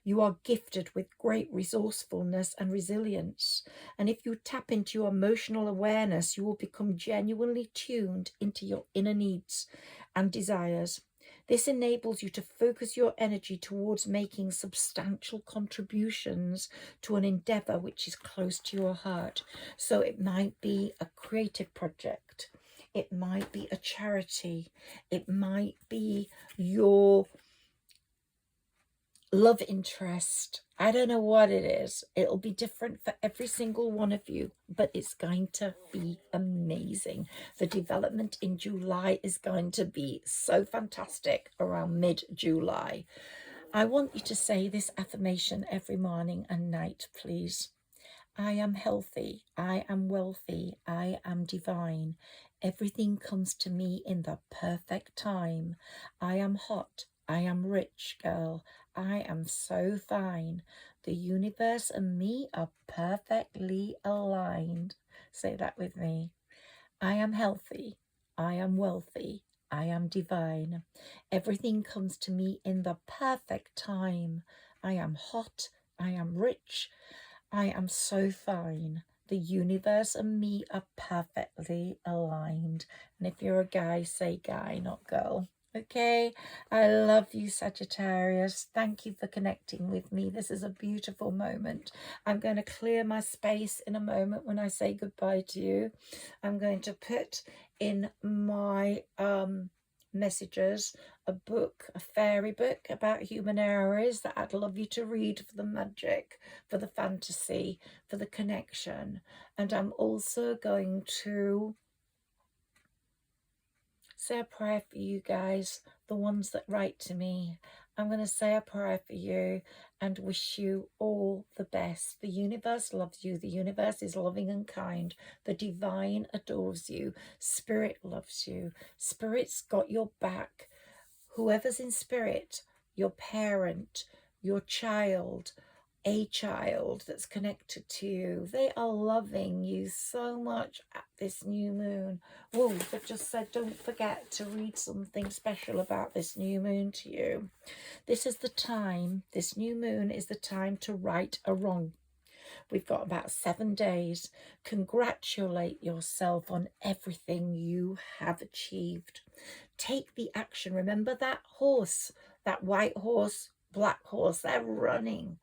You are gifted with great resourcefulness and resilience. And if you tap into your emotional awareness, you will become genuinely tuned into your inner needs and desires. This enables you to focus your energy towards making substantial contributions to an endeavor which is close to your heart. So it might be a creative project. It might be a charity. It might be your love interest. I don't know what it is. It'll be different for every single one of you, but it's going to be amazing. The development in July is going to be so fantastic around mid-July. I want you to say this affirmation every morning and night, please. I am healthy. I am wealthy. I am divine. Everything comes to me in the perfect time. I am hot. I am rich, girl. I am so fine. The universe and me are perfectly aligned. Say that with me. I am healthy. I am wealthy. I am divine. Everything comes to me in the perfect time. I am hot. I am rich. I am so fine. The universe and me are perfectly aligned. And if you're a guy, say guy, not girl. Okay, I love you, Sagittarius. Thank you for connecting with me. This is a beautiful moment. I'm going to clear my space in a moment when I say goodbye to you. I'm going to put in my messages a book, a fairy book about human errors that I'd love you to read for the magic, for the fantasy, for the connection. And I'm also going to say a prayer for you guys, the ones that write to me. I'm going to say a prayer for you and wish you all the best. The universe loves you. The universe is loving and kind. The divine adores you. Spirit loves you. Spirit's got your back. Whoever's in spirit, your parent, your child, a child that's connected to you, they are loving you so much at this new moon. Whoa, they've just said don't forget to read something special about this new moon to you. This is the time, this new moon is the time to right a wrong. We've got about 7 days. Congratulate yourself on everything you have achieved. Take the action. Remember that horse, that white horse, black horse, they're running.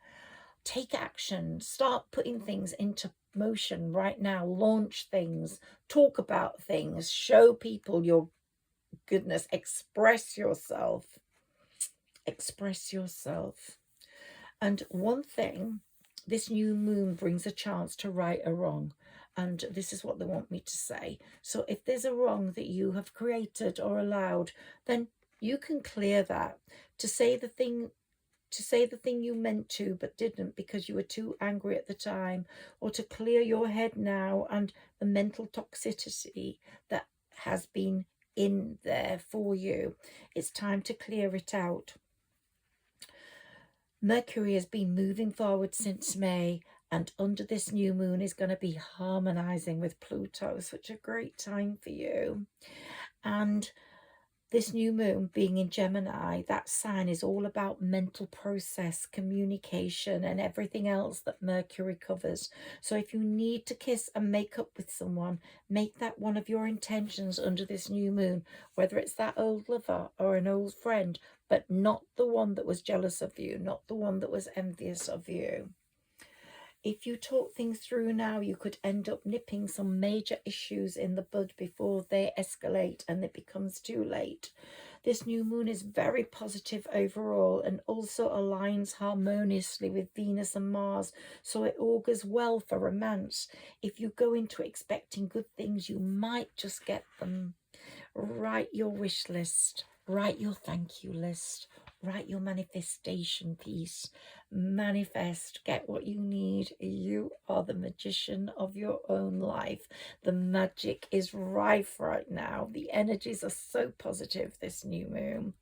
Take action. Start putting things into motion right now. Launch things. Talk about things. Show people your goodness. Express yourself. Express yourself. And one thing, this new moon brings a chance to right a wrong. And this is what they want me to say. So if there's a wrong that you have created or allowed, then you can clear that. To say the thing to say the thing you meant to but didn't because you were too angry at the time, or to clear your head now and the mental toxicity that has been in there for you. It's time to clear it out. Mercury has been moving forward since May, and under this new moon is going to be harmonizing with Pluto. Such a great time for you. And this new moon being in Gemini, that sign is all about mental process, communication, and everything else that Mercury covers. So if you need to kiss and make up with someone, make that one of your intentions under this new moon, whether it's that old lover or an old friend, but not the one that was jealous of you, not the one that was envious of you. If you talk things through now, you could end up nipping some major issues in the bud before they escalate and it becomes too late. This new moon is very positive overall and also aligns harmoniously with Venus and Mars, so it augurs well for romance. If you go into expecting good things, you might just get them. Write your wish list, write your thank you list, write your manifestation piece. Manifest, get what you need. You are the magician of your own life. The magic is rife right now. The energies are so positive this new moon,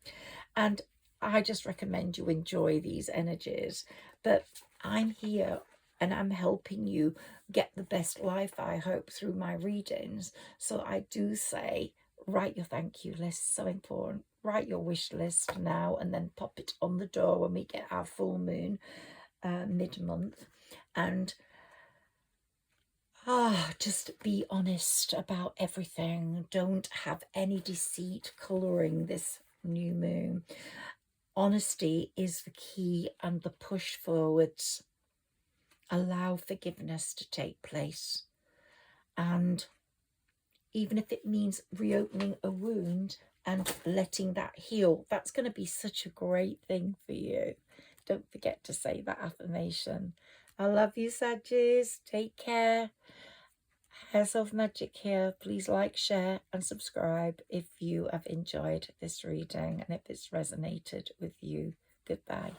and I just recommend you enjoy these energies. But I'm here and I'm helping you get the best life, I hope, through my readings. So I do say, write your thank you list, so important. Write your wish list now and then pop it on the door when we get our full moon mid-month. And just be honest about everything. Don't have any deceit colouring this new moon. Honesty is the key and the push forwards. Allow forgiveness to take place. And even if it means reopening a wound and letting that heal, that's going to be such a great thing for you. Don't forget to say that affirmation. I love you, Saggies. Take care. Higherself Magic here. Please like, share and subscribe if you have enjoyed this reading and if it's resonated with you. Goodbye.